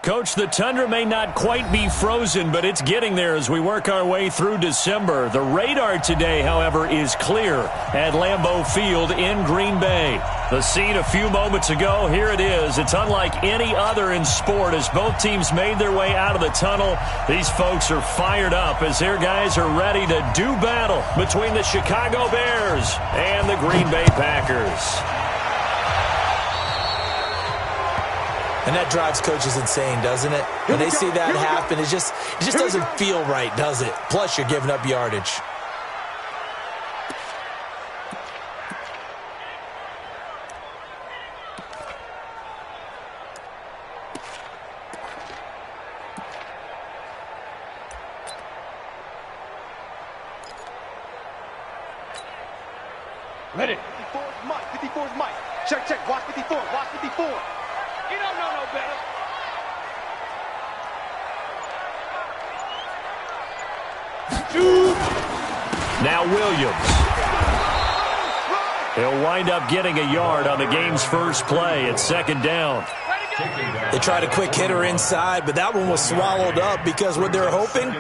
Coach, the tundra may not quite be frozen, but it's getting there as we work our way through December. The radar today, however, is clear at Lambeau Field in Green Bay. The scene a few moments ago, here it is. It's unlike any other in sport as both teams made their way out of the tunnel. These folks are fired up as their guys are ready to do battle between the Chicago Bears and the Green Bay Packers. And that drives coaches insane, doesn't it? When they see that happen, it just doesn't feel right, does it? Plus, you're giving up yardage. Ready. 54's Mike. 54's Mike. Check, check. Watch 54. Watch 54. You don't know no better. Now Williams. He'll wind up getting a yard on the game's first play at second down. They tried a quick hitter inside, but that one was swallowed up because what they're hoping,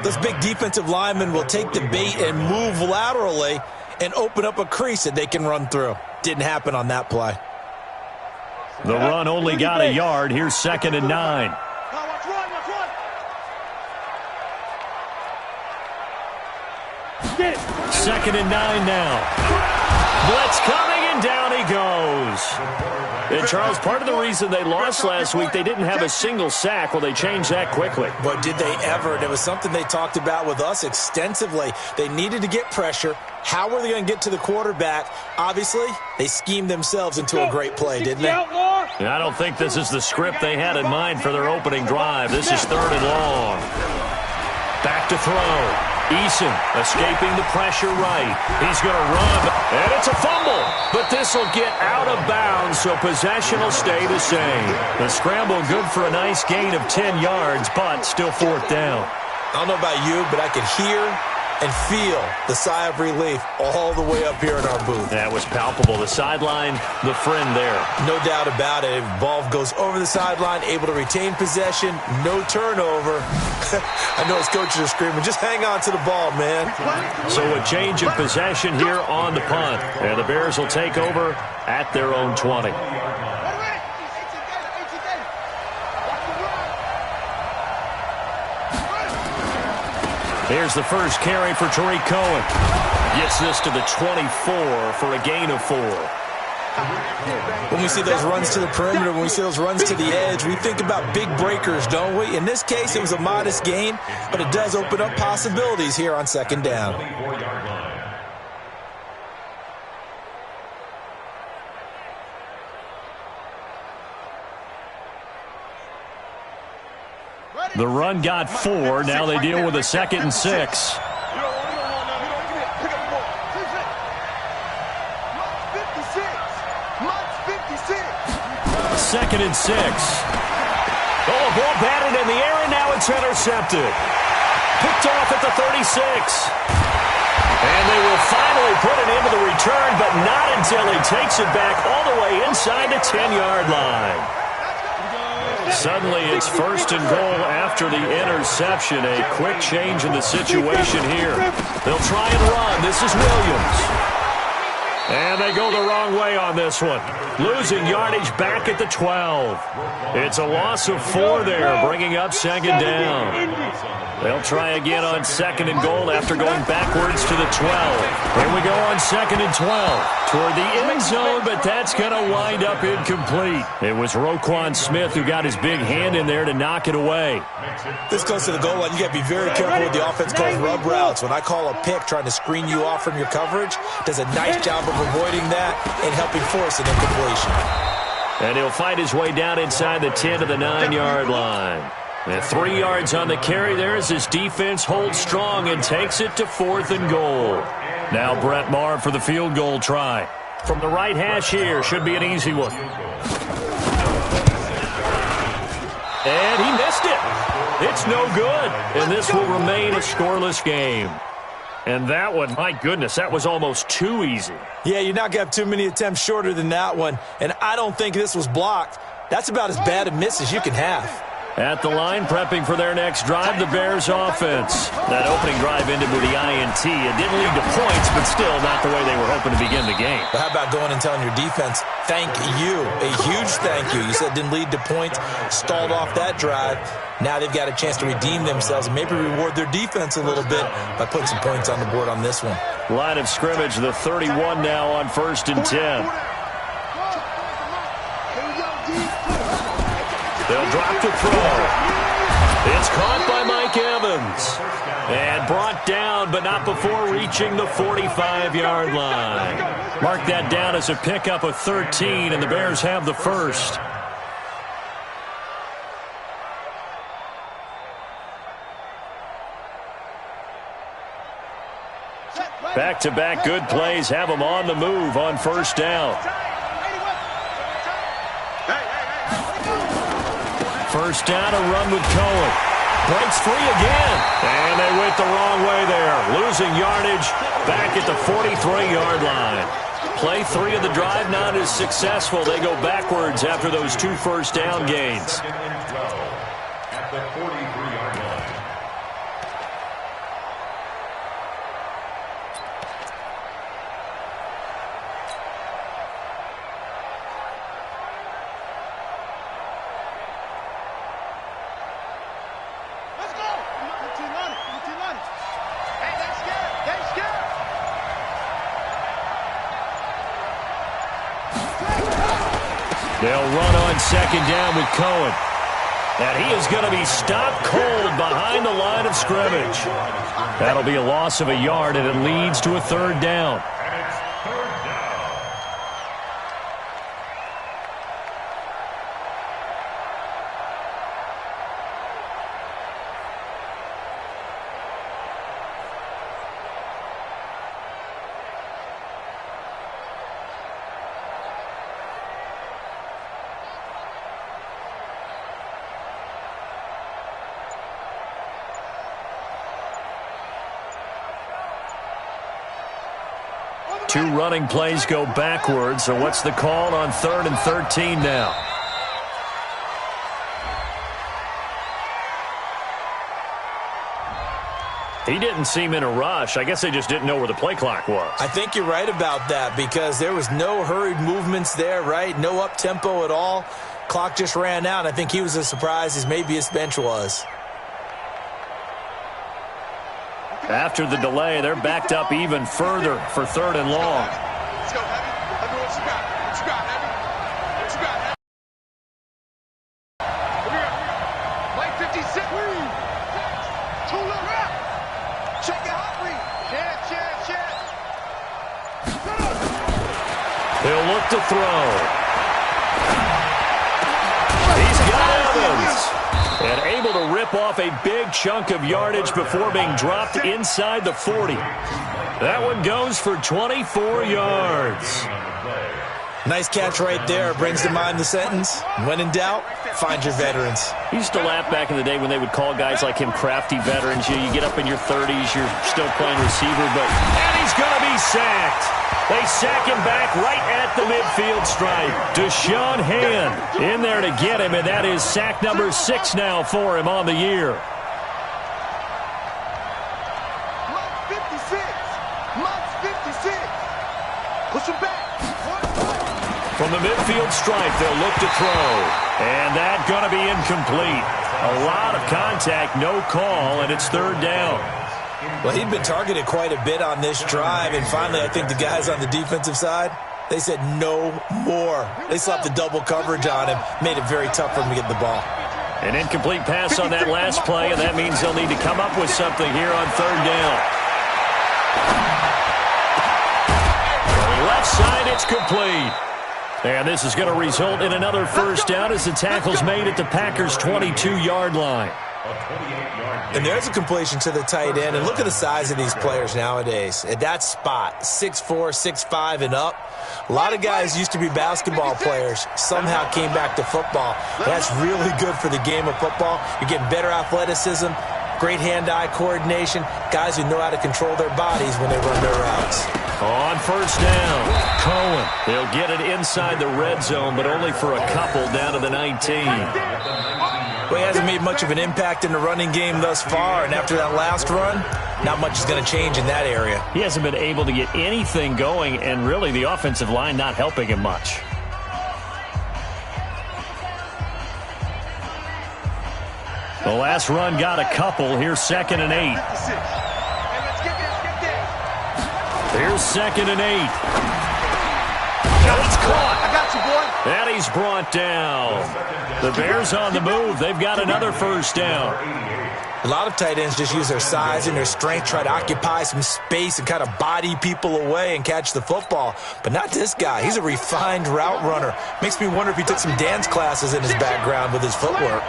those big defensive linemen will take the bait and move laterally and open up a crease that they can run through. Didn't happen on that play. The run only got a yard. Here's 2nd and 9. Second and 9 now. Blitz coming, and down he goes. And Charles, part of the reason they lost last week, they didn't have a single sack. Well, they changed that quickly. But did they ever? And it was something they talked about with us extensively. They needed to get pressure. How were they going to get to the quarterback? Obviously, they schemed themselves into a great play, didn't they? I don't think this is the script they had in mind for their opening drive. This is 3rd and long. Back to throw. Eason escaping the pressure right. He's going to run, and it's a fumble. But this will get out of bounds, so possession will stay the same. The scramble good for a nice gain of 10 yards, but still 4th down. I don't know about you, but I could hear and feel the sigh of relief all the way up here in our booth. That was palpable. The sideline, the friend there. No doubt about it. Ball goes over the sideline, able to retain possession, no turnover. I know his coaches are screaming, just hang on to the ball, man. So a change of possession here on the punt. And the Bears will take over at their own 20. Here's the first carry for Tariq Cohen. Gets this to the 24 for a gain of 4. When we see those runs to the perimeter, when we see those runs to the edge, we think about big breakers, don't we? In this case, it was a modest gain, but it does open up possibilities here on 2nd down. The run got 4. Now they deal with a 2nd and 6. 2nd and 6. Oh, ball batted in the air, and now it's intercepted. Picked off at the 36. And they will finally put it into the return, but not until he takes it back all the way inside the 10-yard line. Suddenly it's 1st and goal after the interception. A quick change in the situation here. They'll try and run. This is Williams. And they go the wrong way on this one. Losing yardage back at the 12. It's a loss of 4 there, bringing up 2nd down. They'll try again on 2nd and goal after going backwards to the 12. Here we go on 2nd and 12. Toward the end zone, but that's going to wind up incomplete. It was Roquan Smith who got his big hand in there to knock it away. This close to the goal line, you got to be very careful with the offense calls rub routes. When I call a pick trying to screen you off from your coverage, does a nice job of avoiding that and helping force an incompletion. And he'll fight his way down inside the 10 to the 9-yard line. And 3 yards on the carry there as his defense holds strong and takes it to 4th and goal. Now Brett Maher for the field goal try. From the right hash here, should be an easy one. And he missed it. It's no good. And this will remain a scoreless game. And that one, my goodness, that was almost too easy. Yeah, you're not going to have too many attempts shorter than that one. And I don't think this was blocked. That's about as bad a miss as you can have. At the line, prepping for their next drive, the Bears offense. That opening drive ended with the INT. It didn't lead to points, but still not the way they were hoping to begin the game. But how about going and telling your defense, thank you, a huge thank you. You said it didn't lead to points, stalled off that drive. Now they've got a chance to redeem themselves and maybe reward their defense a little bit by putting some points on the board on this one. Line of scrimmage, the 31 now on 1st and 10. They'll drop to throw. It's caught by Mike Evans. And brought down, but not before reaching the 45-yard line. Mark that down as a pickup of 13, and the Bears have the first. Back-to-back good plays have them on the move on 1st down. 1st down, a run with Cohen. Breaks free again. And they went the wrong way there. Losing yardage back at the 43-yard line. Play 3 of the drive not as successful. They go backwards after those 2 first down gains. At the 43-yard line. They'll run on 2nd down with Cohen. And he is going to be stopped cold behind the line of scrimmage. That'll be a loss of a yard, and it leads to a 3rd down. Two running plays go backwards, so what's the call on 3rd and 13 now? He didn't seem in a rush. I guess they just didn't know where the play clock was. I think you're right about that because there was no hurried movements there, right? No up-tempo at all. Clock just ran out. I think he was as surprised as maybe his bench was. After the delay, they're backed up even further for 3rd and long. Let's go, Heavy. Let me know what you got. What you got, Heavy? What you got, Heavy? Come here. Play 56. Two look up. Check it out, read. Check. He'll look to throw. He's got Evans. And able to rip off a big chunk of yardage before being dropped inside the 40. That one goes for 24 yards. Nice catch right there. Brings to mind the sentence, when in doubt, find your veterans. He used to laugh back in the day when they would call guys like him crafty veterans. You get up in your 30s, you're still playing receiver, and he's going to be sacked. They sack him back right at the midfield stripe. Deshaun Hand in there to get him, and that is sack number 6 now for him on the year. Month 56. Push him back. From the midfield stripe, they'll look to throw. And that's going to be incomplete. A lot of contact, no call, and it's 3rd down. Well, he'd been targeted quite a bit on this drive, and finally I think the guys on the defensive side, they said no more. They slapped the double coverage on him, made it very tough for him to get the ball. An incomplete pass on that last play, and that means they'll need to come up with something here on 3rd down. On the left side, it's complete. And this is going to result in another 1st down as the tackle's made at the Packers' 22-yard line. And there's a completion to the tight end. And look at the size of these players nowadays. At that spot, 6'4", 6'5", and up. A lot of guys used to be basketball players. Somehow came back to football. That's really good for the game of football. You're getting better athleticism, great hand-eye coordination, guys who know how to control their bodies when they run their routes. On 1st down, Cohen. They'll get it inside the red zone, but only for a couple down to the 19. Well, he hasn't made much of an impact in the running game thus far, and after that last run, not much is going to change in that area. He hasn't been able to get anything going, and really the offensive line not helping him much. The last run got a couple. Here's 2nd and 8. Here's 2nd and 8. It's caught. I got you, boy. And he's brought down. The Bears on the move. They've got another first down. A lot of tight ends just use their size and their strength, try to occupy some space and kind of body people away and catch the football. But not this guy. He's a refined route runner. Makes me wonder if he took some dance classes in his background with his footwork.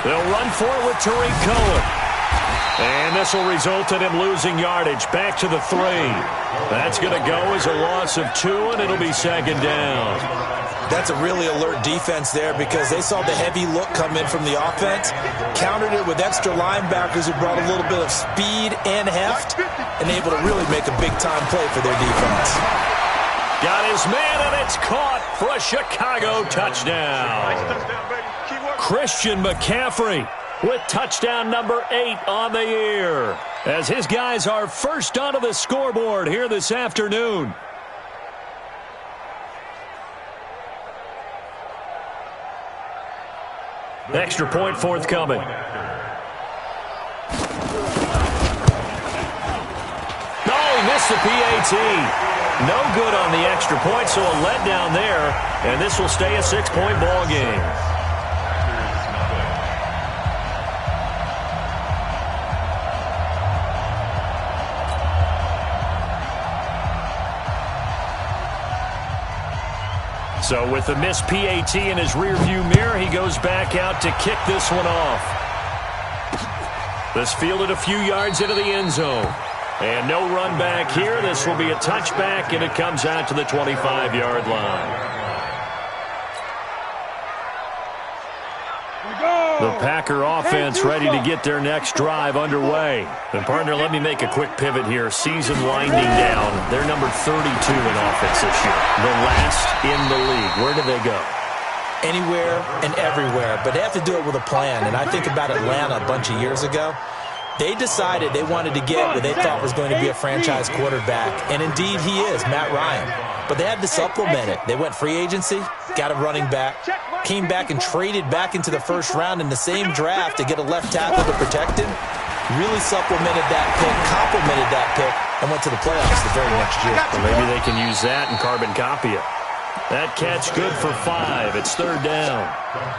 They'll run for it with Tariq Cohen. And this will result in him losing yardage. Back to the 3. That's going to go as a loss of 2, and it'll be 2nd down. That's a really alert defense there because they saw the heavy look come in from the offense, countered it with extra linebackers who brought a little bit of speed and heft, and able to really make a big-time play for their defense. Got his man, and it's caught for a Chicago touchdown. Christian McCaffrey with touchdown number 8 on the year, as his guys are first onto the scoreboard here this afternoon. Extra point forthcoming. No, he missed the PAT. No good on the extra point, so a letdown there, and this will stay a 6-point ball game. So with the missed PAT in his rearview mirror, he goes back out to kick this one off. This fielded a few yards into the end zone. And no run back here. This will be a touchback, and it comes out to the 25-yard line. The Packer offense ready to get their next drive underway. And, partner, let me make a quick pivot here. Season winding down. They're number 32 in offense this year. The last in the league. Where do they go? Anywhere and everywhere. But they have to do it with a plan. And I think about Atlanta a bunch of years ago. They decided they wanted to get what they thought was going to be a franchise quarterback. And, indeed, he is, Matt Ryan. But they had to supplement it. They went free agency, got a running back, came back and traded back into the first round in the same draft to get a left tackle to protect him. Really supplemented that pick, complemented that pick, and went to the playoffs the very next year. Well, maybe they can use that and carbon copy it. That catch good for 5. It's 3rd down.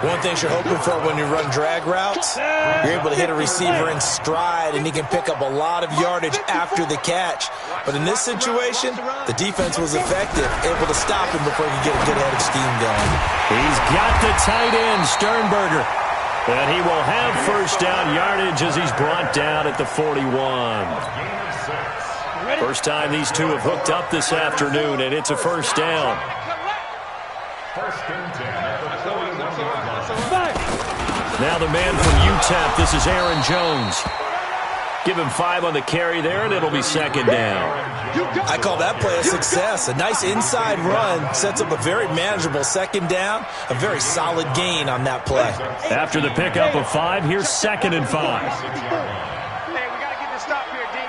One thing you're hoping for when you run drag routes, you're able to hit a receiver in stride, and he can pick up a lot of yardage after the catch. But in this situation, the defense was effective, able to stop him before he could get a good head of steam going. He's got the tight end, Sternberger. And he will have first down yardage as he's brought down at the 41. First time these two have hooked up this afternoon, and it's a first down. Now the man from UTEP, this is Aaron Jones. Give him 5 on the carry there, and it'll be 2nd down. I call that play a success. A nice inside run sets up a very manageable 2nd down, a very solid gain on that play. After the pickup of 5, here's 2nd and 5. Hey, we got to get this stop here, D.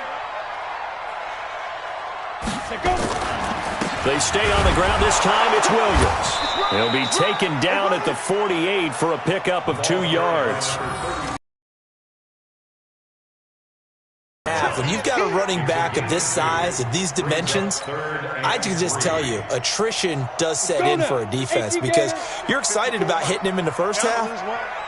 They stay on the ground. This time it's Williams. He'll be taken down at the 48 for a pickup of 2 yards. When you've got a running back of this size, of these dimensions, I can just tell you, attrition does set in for a defense because you're excited about hitting him in the first half.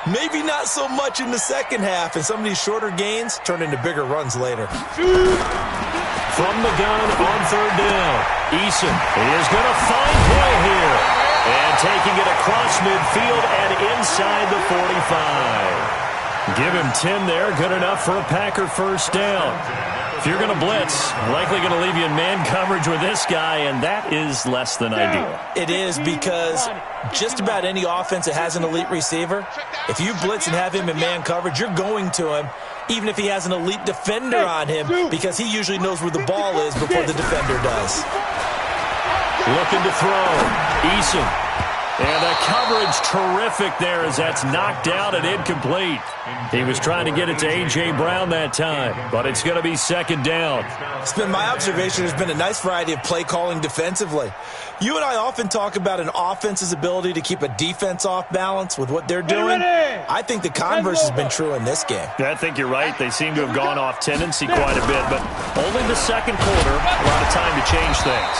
Maybe not so much in the second half, and some of these shorter gains turn into bigger runs later. From the gun on 3rd down, Eason is going to find play here. And taking it across midfield and inside the 45. Give him 10 there, good enough for a Packer first down. If you're going to blitz, likely going to leave you in man coverage with this guy, and that is less than ideal. It is because just about any offense that has an elite receiver, if you blitz and have him in man coverage, you're going to him, even if he has an elite defender on him, because he usually knows where the ball is before the defender does. Looking to throw. Eason And the coverage terrific there as that's knocked down and incomplete. He was trying to get it to A.J. Brown that time, but it's going to be second down. It's been my observation. There's been a nice variety of play calling defensively. You and I often talk about an offense's ability to keep a defense off balance with what they're doing. I think the converse has been true in this game. I think you're right. They seem to have gone off tendency quite a bit, but only the second quarter, a lot of time to change things.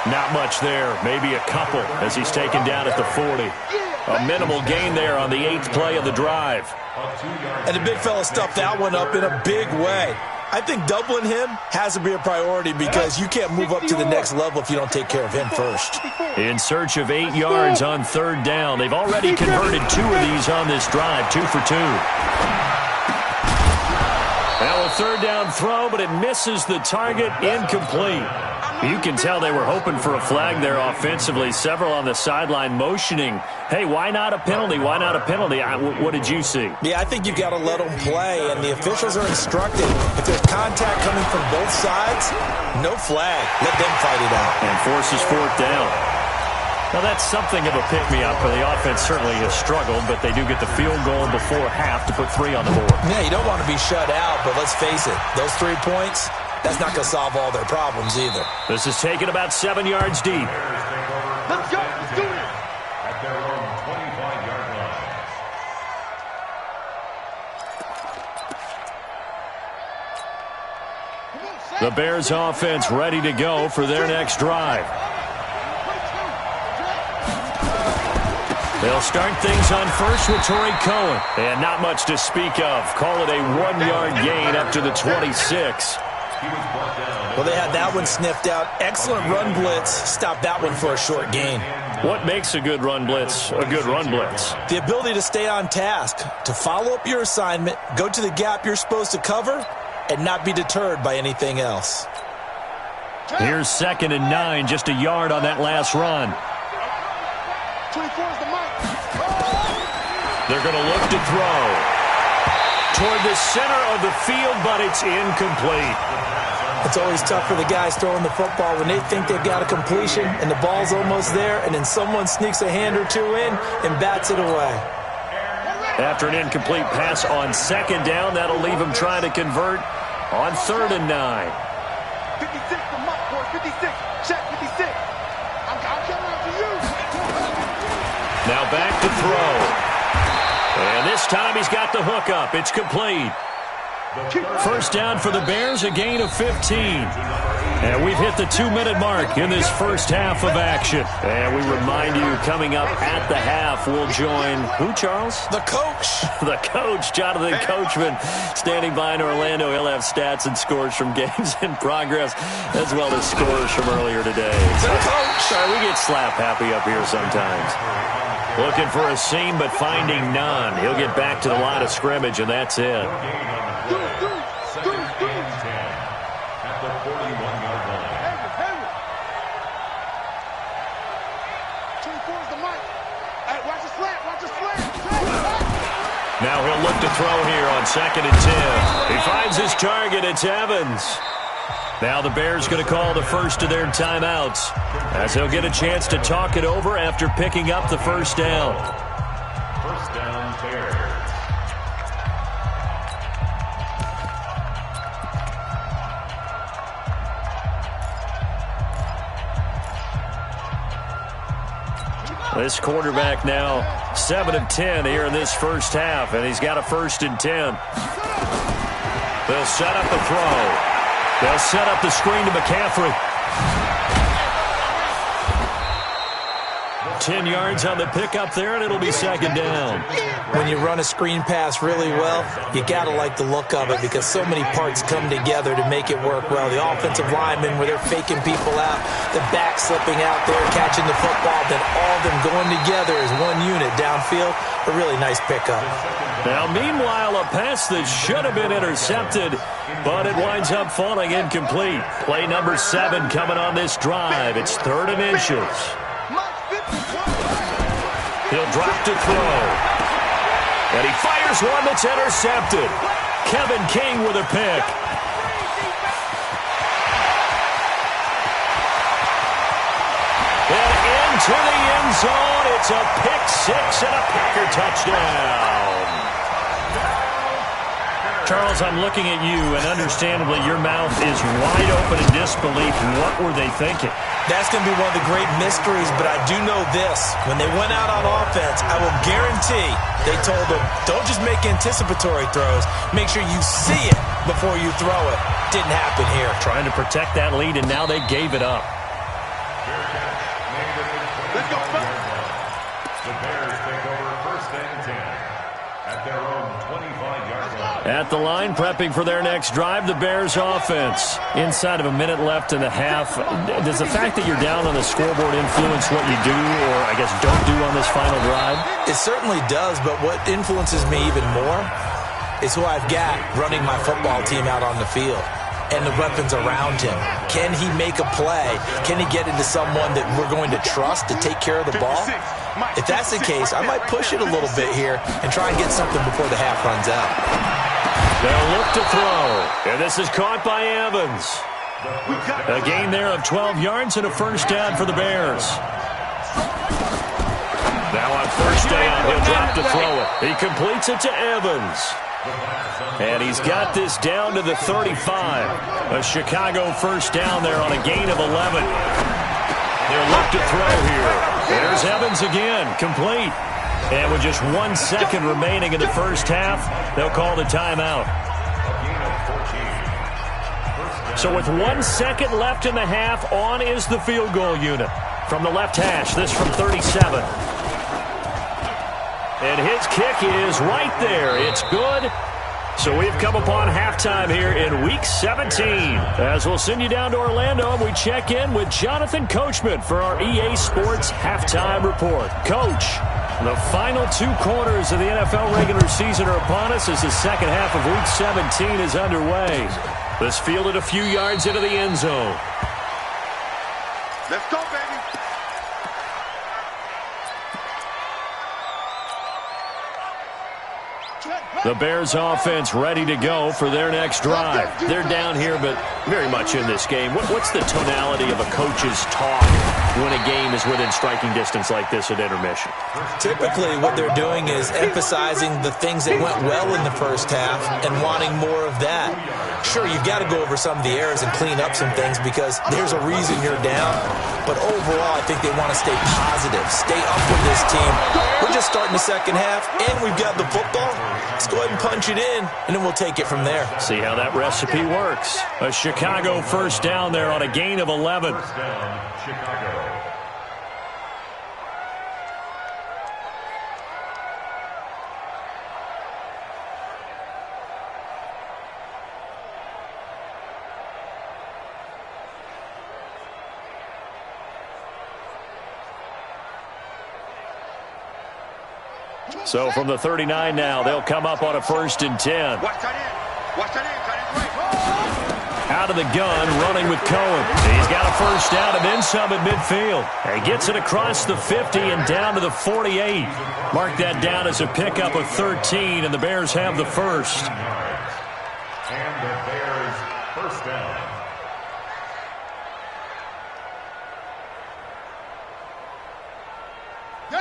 Not much there, maybe a couple as he's taken down at the 40. A minimal gain there on the 8th play of the drive. And the big fella stuffed that one up in a big way. I think doubling him has to be a priority because you can't move up to the next level if you don't take care of him first. In search of 8 yards on third down. They've already converted 2 of these on this drive, 2 for 2. Now a third down throw, but it misses the target, incomplete. You can tell they were hoping for a flag there offensively. Several on the sideline motioning, hey, why not a penalty? Why not a penalty? What did you see? Yeah, I think you've got to let them play, and the officials are instructed. If there's contact coming from both sides, no flag. Let them fight it out. And forces fourth down. Now, that's something of a pick-me-up for the offense. Certainly has struggled, but they do get the field goal before half to put 3 on the board. Yeah, you don't want to be shut out, but let's face it, those 3 points, that's not going to solve all their problems either. This is taken about 7 yards deep. Let's go. Let's do this. At their own 25-yard line. The Bears offense ready to go for their next drive. They'll start things on first with Torrey Cohen. And not much to speak of. Call it a 1-yard gain up to the 26. Well, they had that one sniffed out. Excellent run blitz. Stop that one for a short gain. What makes a good run blitz a good run blitz? The ability to stay on task, to follow up your assignment, go to the gap you're supposed to cover, and not be deterred by anything else. Here's 2nd and 9, just a yard on that last run. 24 is the mic. They're going to look to throw toward the center of the field, but it's incomplete. It's always tough for the guys throwing the football when they think they've got a completion and the ball's almost there, and then someone sneaks a hand or 2 in and bats it away. After an incomplete pass on 2nd down, that'll leave him trying to convert on 3rd and 9. 56 the mic, boy. 56. Check 56. I'm coming after you. Now back to throw. And this time he's got the hook up. It's complete. First down for the Bears, a gain of 15. And we've hit the 2-minute mark in this first half of action. And we remind you, coming up at the half, we'll join who, Charles? The coach. The coach, Jonathan Coachman, standing by in Orlando. He'll have stats and scores from games in progress, as well as scores from earlier today. The coach. Sorry, we get slap happy up here sometimes. Looking for a seam, but finding none. He'll get back to the line of scrimmage, and that's it. At the 41-yard line. 24 is the mic. Hey, watch the slant. Watch the slant. Now he'll look to throw here on 2nd and 10. He finds his target. It's Evans. Now the Bears going to call the first of their timeouts, as he'll get a chance to talk it over after picking up the first down. First down, Bears. This quarterback now 7 of 10 here in this first half, and he's got a 1st and 10. They'll set up the throw. They'll set up the screen to McCaffrey. 10 yards on the pickup there, and it'll be 2nd down. When you run a screen pass really well, you got to like the look of it because so many parts come together to make it work well. The offensive linemen, where they're faking people out, the back slipping out there, catching the football, then all of them going together as one unit downfield. A really nice pickup. Now, meanwhile, a pass that should have been intercepted, but it winds up falling incomplete. Play number 7 coming on this drive. It's 3rd and inches. He'll drop to throw. And he fires one that's intercepted. Kevin King with a pick. And to the end zone. It's a pick six and a Packer touchdown. Charles, I'm looking at you, and understandably your mouth is wide open in disbelief. What were they thinking? That's going to be one of the great mysteries, but I do know this. When they went out on offense, I will guarantee they told them, don't just make anticipatory throws. Make sure you see it before you throw it. Didn't happen here. Trying to protect that lead, and now they gave it up. Let's go. The Bears take over 1st and 10 at their own 25-yard line. At the line, prepping for their next drive, the Bears offense. Inside of a minute left in the half, does the fact that you're down on the scoreboard influence what you do, or I guess don't do on this final drive? It certainly does, but what influences me even more is who I've got running my football team out on the field and the weapons around him. Can he make a play? Can he get into someone that we're going to trust to take care of the ball? If that's the case, I might push it a little bit here and try and get something before the half runs out. They'll look to throw, and this is caught by Evans. A gain there of 12 yards and a first down for the Bears. Now on first down, he'll drop to throw it. He completes it to Evans. And he's got this down to the 35. A Chicago first down there on a gain of 11. They'll look to throw here. There's Evans again, complete. And with just 1 second remaining in the first half, they'll call the timeout. So with 1 second left in the half, on is the field goal unit. From the left hash, this from 37. And his kick is right there. It's good. So we've come upon halftime here in Week 17. As we'll send you down to Orlando, and we check in with Jonathan Coachman for our EA Sports Halftime Report. Coach, the final 2 quarters of the NFL regular season are upon us as the second half of Week 17 is underway. This fielded a few yards into the end zone. Let's go, baby. The Bears offense ready to go for their next drive. They're down here, but very much in this game. What's the tonality of a coach's talk when a game is within striking distance like this at intermission? Typically, what they're doing is emphasizing the things that went well in the first half and wanting more of that. Sure, you've got to go over some of the errors and clean up some things because there's a reason you're down. But overall, I think they want to stay positive, stay up with this team. We're just starting the second half, and we've got the football. Let's go ahead and punch it in, and then we'll take it from there. See how that recipe works. A Chicago first down there on a gain of 11. First down, Chicago. So from the 39 now, they'll come up on a 1st and 10. Watch that in. Watch that in. Right. Out of the gun, running with Cohen. He's got a first down and then some at midfield. He gets it across the 50 and down to the 48. Mark that down as a pickup of 13, and the Bears have the first. And the Bears first down.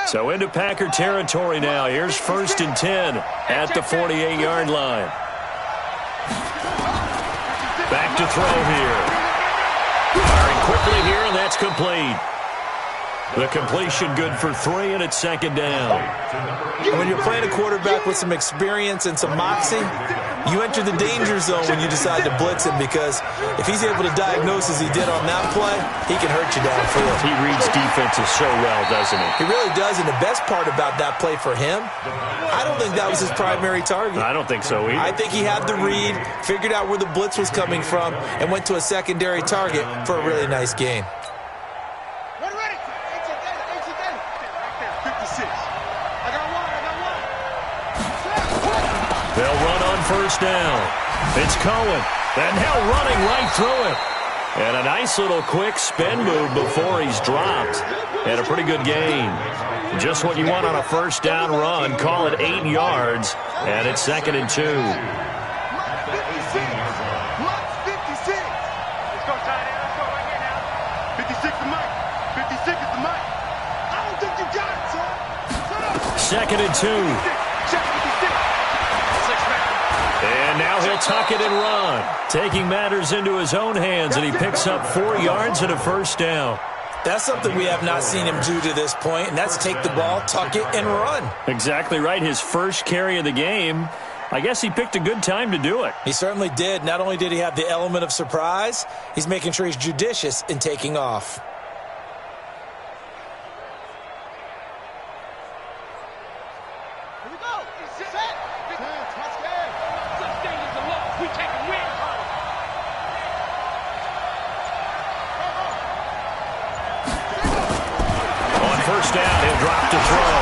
So into Packer territory now. Here's 1st and 10 at the 48-yard line. Back to throw here. Firing quickly here, and that's complete. The completion good for 3, and it's 2nd down. And when you're playing a quarterback with some experience and some moxie, you enter the danger zone when you decide to blitz him because if he's able to diagnose as he did on that play, he can hurt you downfield. He reads defenses so well, doesn't he? He really does, and the best part about that play for him, I don't think that was his primary target. I don't think so either. I think he had the read, figured out where the blitz was coming from, and went to a secondary target for a really nice gain. Ready. 56. I got one. They'll run on first down. It's Cohen. And now running right through it. And a nice little quick spin move before he's dropped. And a pretty good gain. Just what you want on a first down run. Call it 8 yards. And it's 2nd and 2. 56. Let's 56. Let's go, tight end. Let's go right here now. 56 the mic. 56 is the mic. 2nd and 2. And now he'll tuck it and run, taking matters into his own hands, and he picks up 4 yards and a first down. That's something we have not seen him do to this point, and that's take the ball, tuck it, and run. Exactly right. His first carry of the game. I guess he picked a good time to do it. He certainly did. Not only did he have the element of surprise, he's making sure he's judicious in taking off. Here we go. Set. Touchdown. Touchdown is a loss. We take a win. On first down, he'll drop to throw.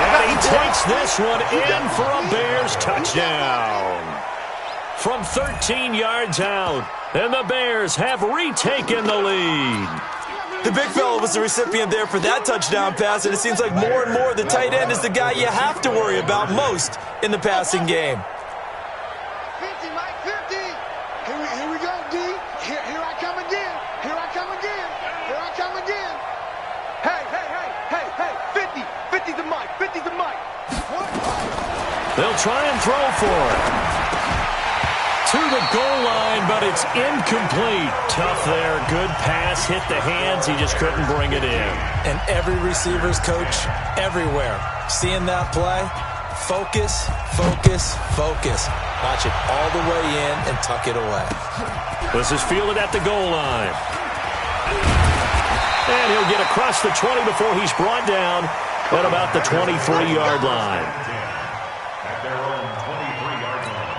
And he takes this one in for a Bears touchdown. From 13 yards out, and the Bears have retaken the lead. The big fella was the recipient there for that touchdown pass, and it seems like more and more the tight end is the guy you have to worry about most in the passing game. 50, Mike, 50. Here we go, D. Here I come again. Here I come again. Here I come again. Hey. 50. 50 to Mike. 50 to Mike. They'll try and throw for it. To the goal line, but it's incomplete. Tough there. Good pass. Hit the hands. He just couldn't bring it in. And every receiver's coach everywhere. Seeing that play, focus. Watch it all the way in and tuck it away. This is fielded at the goal line. And he'll get across the 20 before he's brought down at about the 23-yard line. At their own 23-yard line.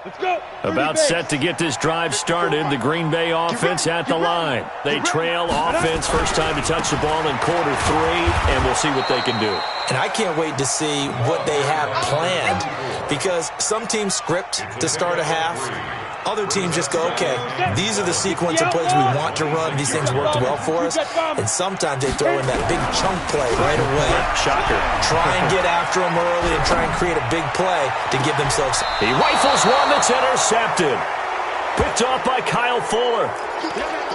Let's go. About set to get this drive started, the Green Bay offense at the line. They trail offense, first time to touch the ball in quarter 3, and we'll see what they can do. And I can't wait to see what they have planned, because some teams script to start a half. Other teams just go, okay, these are the sequence of plays we want to run. These things worked well for us. And sometimes they throw in that big chunk play right away. Shocker. Try and get after them early and try and create a big play to give themselves. He rifles one that's intercepted. Picked off by Kyle Fuller.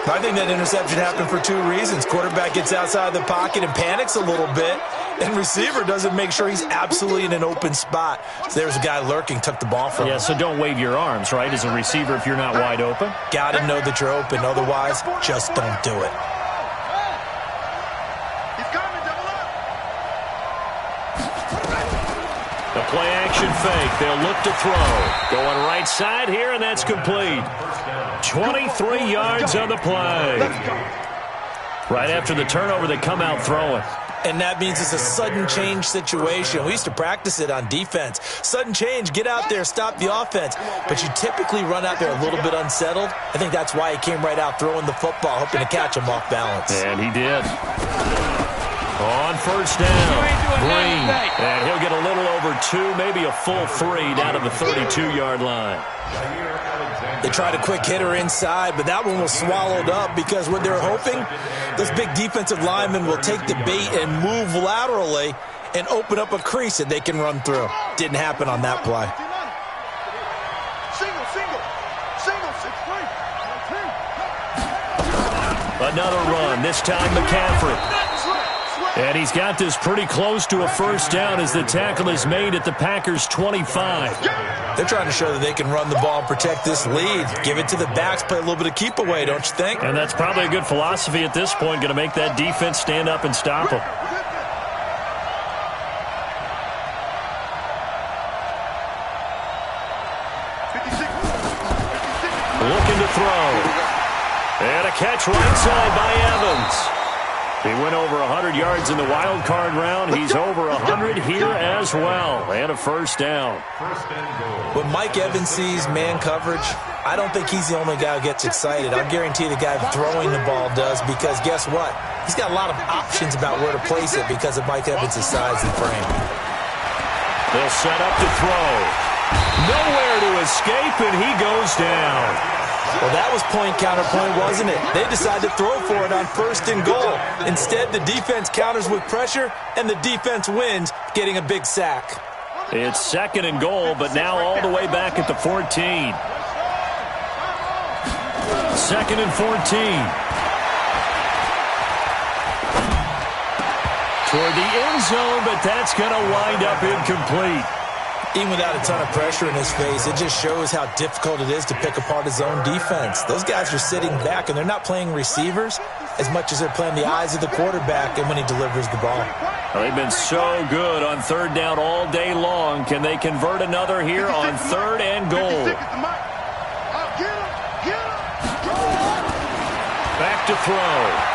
I think that interception happened for 2 reasons. Quarterback gets outside the pocket and panics a little bit, and receiver doesn't make sure he's absolutely in an open spot. So there's a guy lurking, took the ball from him. Yeah, so don't wave your arms, right, as a receiver if you're not wide open. Got to know that you're open. Otherwise, just don't do it. He's coming, double up. The play action fake. They'll look to throw. Going right side here, and that's complete. 23 yards on the play. Right after the turnover, they come out throwing. And that means it's a sudden change situation. We used to practice it on defense. Sudden change, get out there, stop the offense. But you typically run out there a little bit unsettled. I think that's why he came right out throwing the football, hoping to catch him off balance. And he did. On first down, Green. And he'll get a little over 2, maybe a full 3 down to the 32-yard line. They tried a quick hitter inside, but that one was swallowed up because what they're hoping, those big defensive linemen will take the bait and move laterally and open up a crease that they can run through. Didn't happen on that play. Single. 6-3. Another run, this time McCaffrey. And he's got this pretty close to a first down as the tackle is made at the Packers' 25. They're trying to show that they can run the ball and protect this lead. Give it to the backs, play a little bit of keep away, don't you think? And that's probably a good philosophy at this point, going to make that defense stand up and stop them. Looking to throw. And a catch right side by Evans. He went over 100 yards in the wild card round. He's over 100 here as well. And a first down. When Mike Evans sees man coverage, I don't think he's the only guy who gets excited. I'll guarantee the guy throwing the ball does, because guess what? He's got a lot of options about where to place it because of Mike Evans' size and frame. They'll set up to throw. Nowhere to escape, and he goes down. Well, that was point counterpoint, wasn't it? They decided to throw for it on first and goal. Instead, the defense counters with pressure, and the defense wins, getting a big sack. It's 2nd and goal, but now all the way back at the 14. 2nd and 14. Toward the end zone, but that's going to wind up incomplete. Even without a ton of pressure in his face, it just shows how difficult it is to pick apart his own defense. Those guys are sitting back, and they're not playing receivers as much as they're playing the eyes of the quarterback and when he delivers the ball. Well, they've been so good on 3rd down all day long. Can they convert another here on 3rd and goal? Back to throw.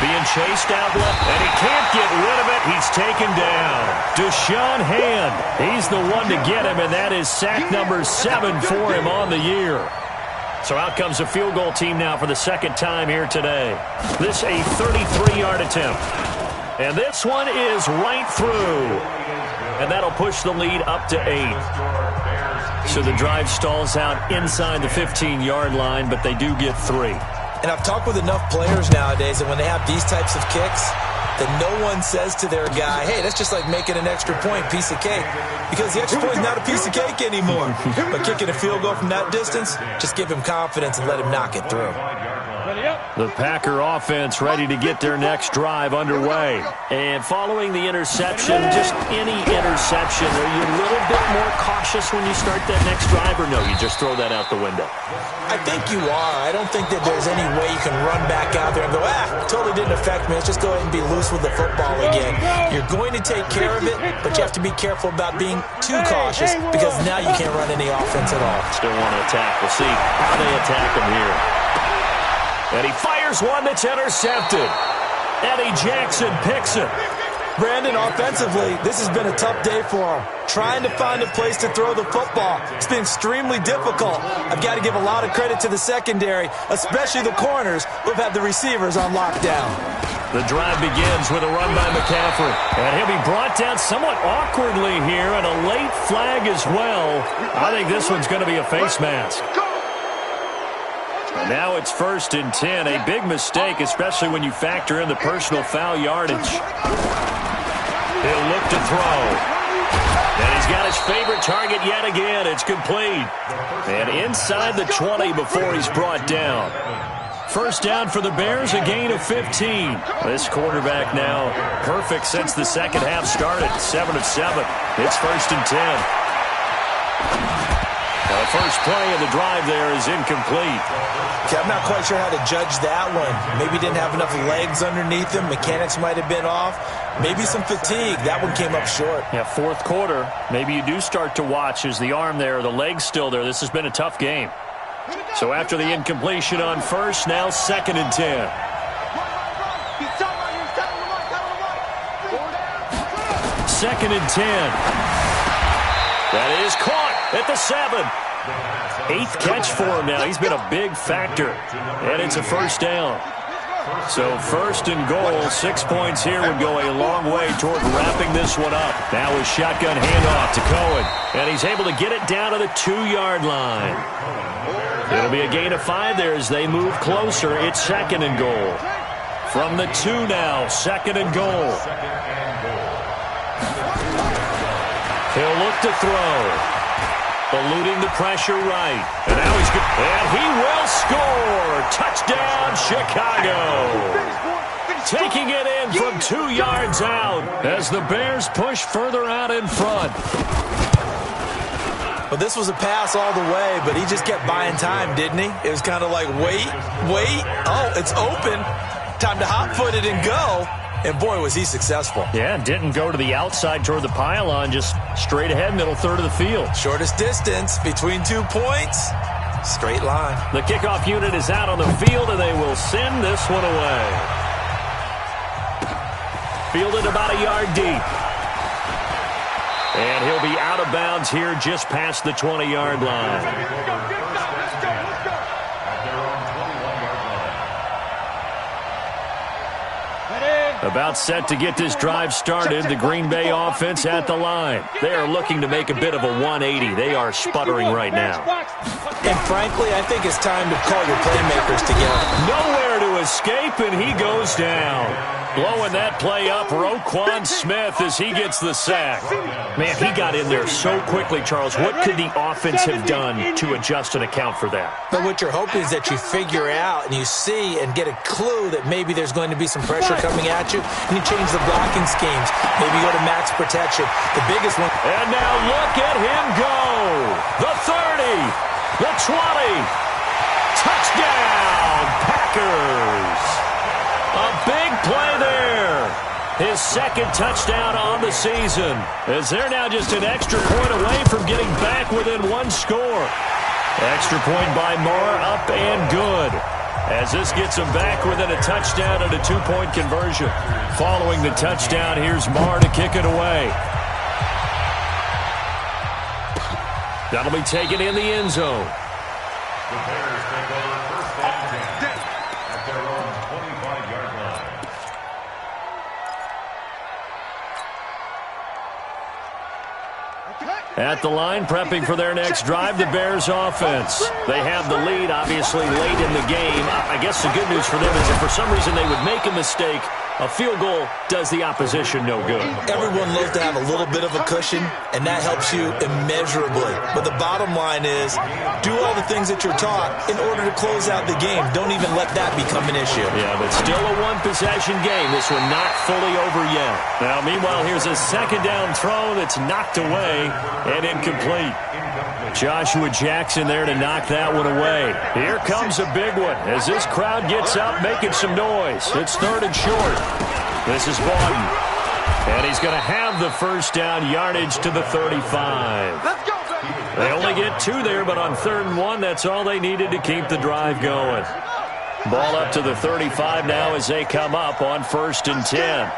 Being chased out left, and he can't get rid of it. He's taken down. Deshaun Hand, he's the one to get him, and that is sack number 7 for him on the year. So out comes a field goal team now for the 2nd time here today. This a 33-yard attempt. And this one is right through. And that'll push the lead up to 8. So the drive stalls out inside the 15-yard line, but they do get 3. And I've talked with enough players nowadays that when they have these types of kicks, that no one says to their guy, hey, that's just like making an extra point, piece of cake. Because the extra point is not a piece of cake anymore. But kicking a field goal from that distance, just give him confidence and let him knock it through. The Packer offense ready to get their next drive underway. And following the interception, just any interception, are you a little bit more cautious when you start that next drive, or no, you just throw that out the window? I think you are. I don't think that there's any way you can run back out there and go, totally didn't affect me. Let's just go ahead and be loose with the football again. You're going to take care of it, but you have to be careful about being too cautious because now you can't run any offense at all. Still want to attack. We'll see how they attack him here. And he fires one that's intercepted. Eddie Jackson picks it. Brandon, offensively, this has been a tough day for him. Trying to find a place to throw the football. It's been extremely difficult. I've got to give a lot of credit to the secondary, especially the corners who've had the receivers on lockdown. The drive begins with a run by McCaffrey. And he'll be brought down somewhat awkwardly here, and a late flag as well. I think this one's going to be a face mask. And now it's 1st and 10. A big mistake, especially when you factor in the personal foul yardage. He'll look to throw. And he's got his favorite target yet again. It's complete. And inside the 20 before he's brought down. 1st down for the Bears, a gain of 15. This quarterback now perfect since the second half started. 7 of 7. It's 1st and 10. The first play of the drive there is incomplete. Okay, I'm not quite sure how to judge that one. Maybe didn't have enough legs underneath him. Mechanics might have been off. Maybe some fatigue. That one came up short. Yeah, 4th quarter. Maybe you do start to watch as the arm there, the leg's still there. This has been a tough game. So after the incompletion on 1st, now 2nd and 10. 2nd and 10. That is caught at the 7. 8th catch for him now. He's been a big factor. And it's a 1st down. So 1st and goal, 6 points here would go a long way toward wrapping this one up. Now his shotgun handoff to Cohen. And he's able to get it down to the 2-yard line. It'll be a gain of 5 there as they move closer. It's 2nd and goal. From the 2 now, 2nd and goal. He'll look to throw. Eluding the pressure right. And now he's good. And he will score. Touchdown, Chicago. Taking it in from 2 yards out as the Bears push further out in front. Well, this was a pass all the way, but he just kept buying time, didn't he? It was kind of like, wait. Oh, it's open. Time to hot-foot it and go. And, boy, was he successful. Yeah, didn't go to the outside toward the pylon, just straight ahead, middle third of the field. Shortest distance between 2 points, straight line. The kickoff unit is out on the field, and they will send this one away. Fielded about a yard deep. And he'll be out of bounds here just past the 20-yard line. About set to get this drive started, the Green Bay offense at the line. They are looking to make a bit of a 180. They are sputtering right now. And frankly, I think it's time to call your playmakers together. Nowhere to escape, and he goes down. Blowing that play up, Roquan Smith, as he gets the sack. Man, he got in there so quickly, Charles. What could the offense have done to adjust and account for that? But what you're hoping is that you figure out and you see and get a clue that maybe there's going to be some pressure coming at you, and you change the blocking schemes. Maybe go to max protection. The biggest one. And now look at him go. The 30, the 20. Touchdown, Packers. A big play there. His second touchdown on the season, as they're now just an extra point away from getting back within one score. Extra point by Moore, up and good, as this gets them back within a touchdown and a 2-point conversion. Following the touchdown, here's Moore to kick it away. That'll be taken in the end zone. The Bears take over first and 10 at their own 25-yard line. At the line, prepping for their next drive, the Bears offense. They have the lead, obviously, late in the game. I guess the good news for them is if for some reason they would make a mistake, a field goal does the opposition no good. Everyone loves to have a little bit of a cushion, and that helps you immeasurably. But the bottom line is, do all the things that you're taught in order to close out the game. Don't even let that become an issue. Yeah, but still a one-possession game. This one not fully over yet. Now, meanwhile, here's a second down throw that's knocked away and incomplete. Joshua Jackson there to knock that one away. Here comes a big one as this crowd gets up making some noise. It's third and short. This is Vaughn. And he's going to have the first down, yardage to the 35. Let's go, baby. They only get 2 there, but on 3rd and 1, that's all they needed to keep the drive going. Ball up to the 35 now as they come up on 1st and 10.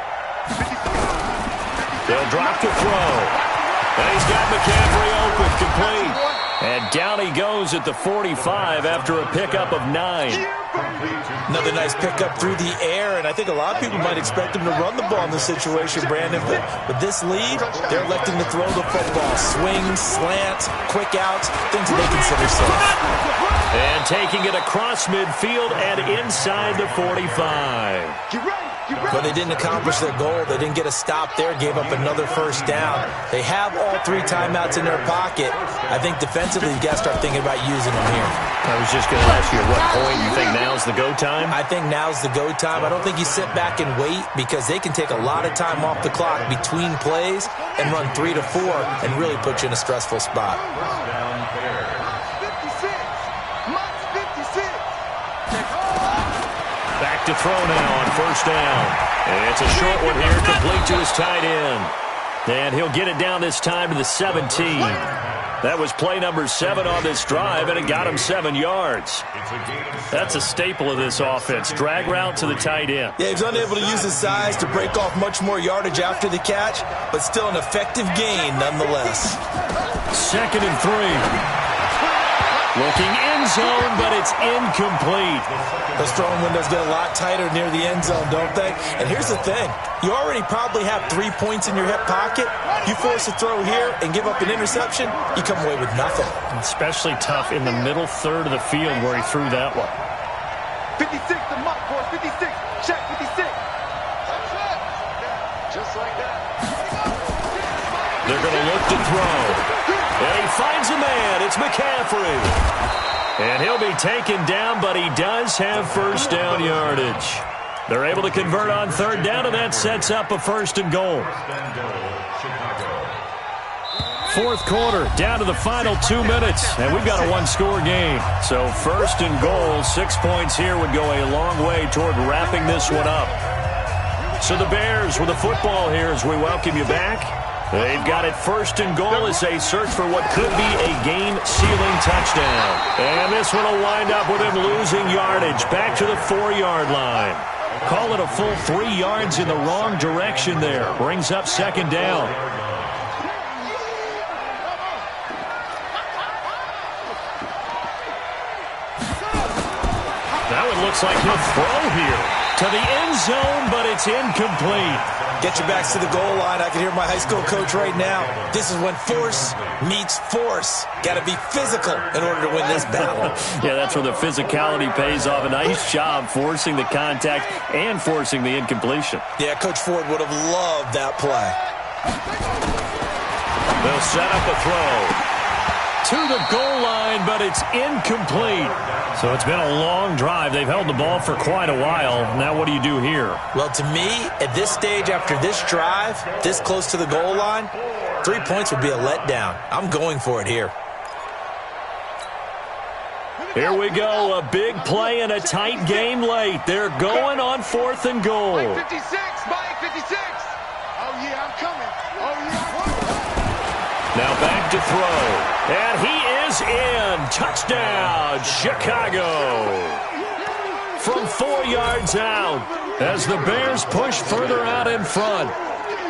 They'll drop the throw. And he's got McCaffrey open, complete. And down he goes at the 45 after a pickup of 9. Another nice pickup through the air, and I think a lot of people might expect him to run the ball in this situation, Brandon. But with this lead, they're electing to throw the football. Swings, slants, quick outs, things that they consider safe. And taking it across midfield and inside the 45. But they didn't accomplish their goal. They didn't get a stop there, gave up another first down. They have all 3 timeouts in their pocket. I think defensively, you got to start thinking about using them here. I was just going to ask you at what point you think now's the go time? I think now's the go time. I don't think you sit back and wait, because they can take a lot of time off the clock between plays and run 3 to 4 and really put you in a stressful spot. 56. Mike's 56. Back to throw now on 1st down. And it's a short one here, complete to his tight end. And he'll get it down this time to the 17. That was play number 7 on this drive, and it got him 7 yards. That's a staple of this offense. Drag route to the tight end. Yeah, he's unable to use his size to break off much more yardage after the catch, but still an effective gain nonetheless. 2nd and 3. Looking end zone, but it's incomplete. Those throwing windows get a lot tighter near the end zone, don't they? And here's the thing. You already probably have 3 points in your hip pocket. You force a throw here and give up an interception, you come away with nothing. Especially tough in the middle third of the field where he threw that one. 56 to Mike, boys. 56. Check 56. That's it. Just like that. They're going to look to throw. And he finds a man. It's McCaffrey. And he'll be taken down, but he does have first down yardage. They're able to convert on 3rd down, and that sets up a 1st and goal. 4th quarter, down to the final 2 minutes, and we've got a 1-score game. So 1st and goal, 6 points here would go a long way toward wrapping this one up. So the Bears with the football here as we welcome you back. They've got it 1st and goal as they search for what could be a game-sealing touchdown. And this one will wind up with him losing yardage back to the 4-yard line. Call it a full 3 yards in the wrong direction there. Brings up 2nd down. That one looks like he'll throw here to the end zone, but it's incomplete. Get your backs to the goal line. I can hear my high school coach right now. This is when force meets force. Got to be physical in order to win this battle. Yeah, that's where the physicality pays off. A nice job forcing the contact and forcing the incompletion. Yeah, Coach Ford would have loved that play. They'll set up a throw to the goal line, but it's incomplete. So it's been a long drive. They've held the ball for quite a while. Now what do you do here? Well, to me, at this stage after this drive, this close to the goal line, 3 points would be a letdown. I'm going for it here. Here we go. A big play and a tight game late. They're going on 4th and goal. Mike 56, Mike 56. Oh, yeah, I'm coming. Oh, yeah, I'm coming. Now back to throw. And he is in. Touchdown, Chicago. From 4 yards out as the Bears push further out in front.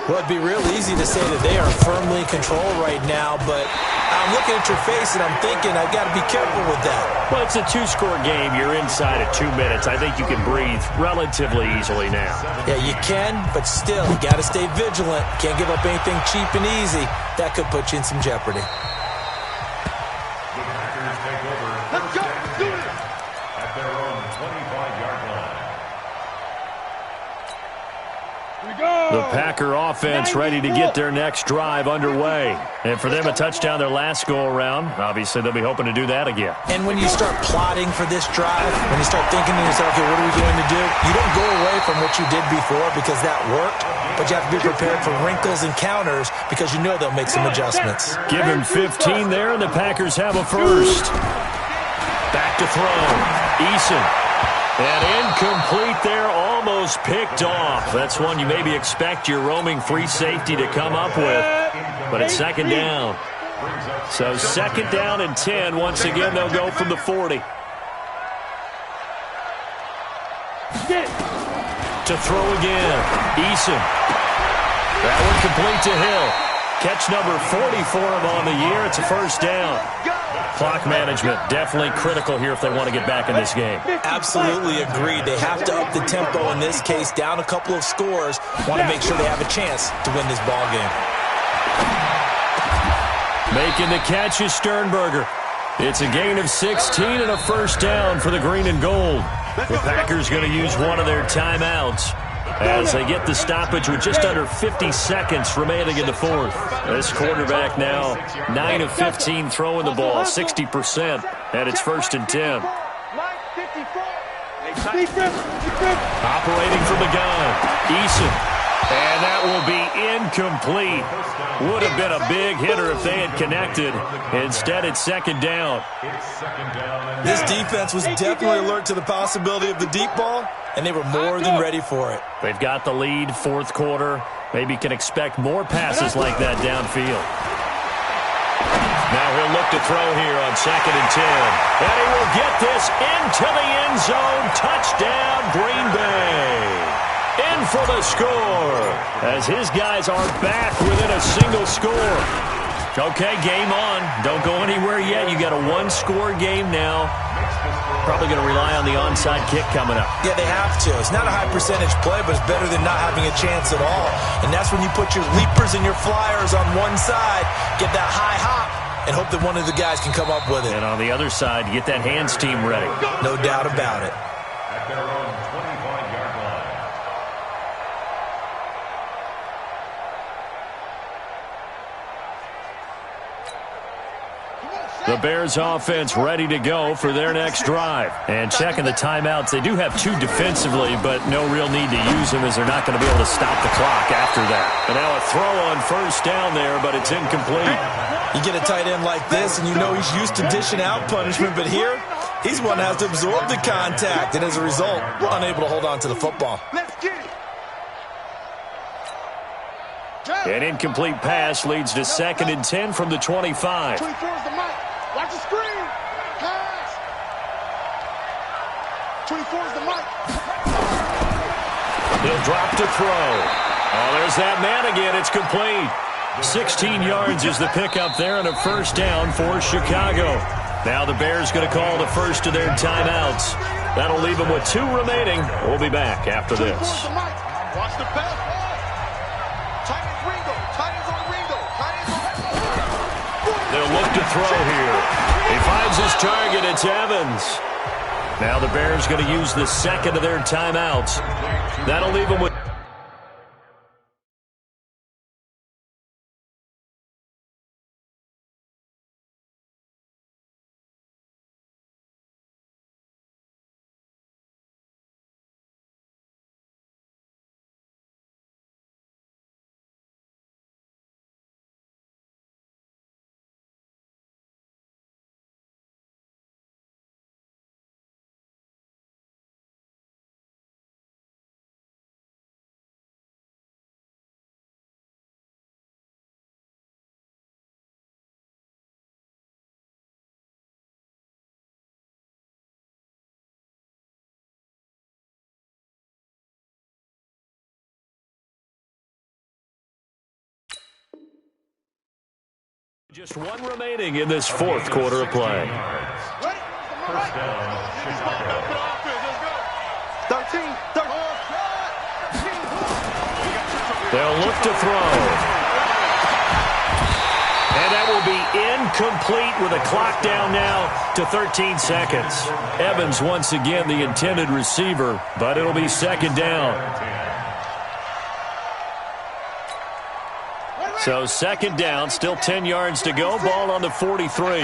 Well, it'd be real easy to say that they are firmly in control right now, but I'm looking at your face and I'm thinking I've got to be careful with that. Well, it's a 2-score game. You're inside at 2 minutes. I think you can breathe relatively easily now. Yeah, you can, but still, you got to stay vigilant. Can't give up anything cheap and easy. That could put you in some jeopardy. Let's go. Do it. At their own 25-yard line. The Packer offense ready to get their next drive underway. And for them, a touchdown their last go-around. Obviously, they'll be hoping to do that again. And when you start plotting for this drive, when you start thinking to yourself, okay, what are we going to do? You don't go away from what you did before because that worked, but you have to be prepared for wrinkles and counters because you know they'll make some adjustments. Give him 15 there, and the Packers have a first. Back to throw. Eason. And incomplete there, almost picked off. That's one you maybe expect your roaming free safety to come up with. But it's 2nd down. So 2nd down and 10. Once again, they'll go from the 40. To throw again. Eason. That one complete to Hill. Catch number 40 for him on the year. It's a first down. Clock management definitely critical here if they want to get back in this game. Absolutely agreed. They have to up the tempo in this case, down a couple of scores. Want to make sure they have a chance to win this ball game. Making the catch is Sternberger. It's a gain of 16 and a first down for the green and gold. The Packers going to use one of their timeouts as they get the stoppage with just under 50 seconds remaining in the 4th. This quarterback now 9 of 15 throwing the ball, 60%, and it's 1st and 10. Operating from the gun, Eason. And that will be incomplete. Would have been a big hitter if they had connected. Instead, it's 2nd down. This defense was definitely alert to the possibility of the deep ball, and they were more than ready for it. They've got the lead, 4th quarter. Maybe can expect more passes like that downfield. Now he'll look to throw here on 2nd and 10. And he will get this into the end zone. Touchdown, Green Bay. In for the score as his guys are back within a single score. Okay, game on. Don't go anywhere yet. You got a 1-score game now. Probably going to rely on the onside kick coming up. Yeah, they have to. It's not a high percentage play, but it's better than not having a chance at all. And that's when you put your leapers and your flyers on one side, get that high hop, and hope that one of the guys can come up with it. And on the other side, get that hands team ready. No doubt about it. At their own 25-yard line. The Bears offense ready to go for their next drive. And checking the timeouts, they do have 2 defensively, but no real need to use them as they're not going to be able to stop the clock after that. And now a throw on first down there, but it's incomplete. You get a tight end like this, and you know he's used to dishing out punishment, but here, he's one that has to absorb the contact, and as a result, unable to hold on to the football. Let's get it. An incomplete pass leads to 2nd and 10 from the 25. 24 is the mic. Watch the screen. Pass. 24 is the mic. He'll drop to throw. Oh, there's that man again. It's complete. 16 yards is the pickup there and a first down for Chicago. Now the Bears going to call the first of their timeouts. That'll leave them with 2 remaining. We'll be back after this. Watch the pass. Tight ends Ringo. Tight ends on Ringo. Tight ends on. They'll look to throw here. He finds his target. It's Evans. Now the Bears going to use the second of their timeouts. That'll leave them with... Just 1 remaining in this 4th quarter of play. First down, Chicago. 13. They'll look to throw. And that will be incomplete with a clock down now to 13 seconds. Evans once again the intended receiver, but it'll be 2nd down. So 2nd down, still 10 yards to go. Ball on the 43.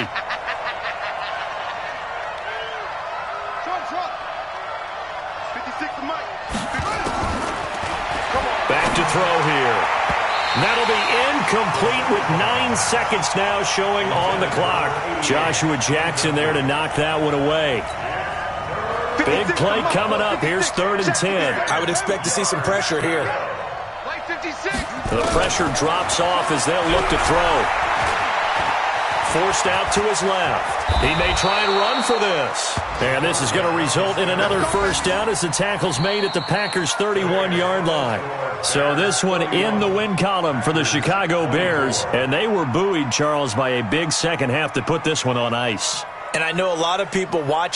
Back to throw here. That'll be incomplete with 9 seconds now showing on the clock. Joshua Jackson there to knock that one away. Big play coming up. Here's 3rd and 10. I would expect to see some pressure here. The pressure drops off as they'll look to throw. Forced out to his left. He may try and run for this. And this is going to result in another 1st down as the tackle's made at the Packers' 31-yard line. So this one in the win column for the Chicago Bears. And they were buoyed, Charles, by a big second half to put this one on ice. And I know a lot of people watching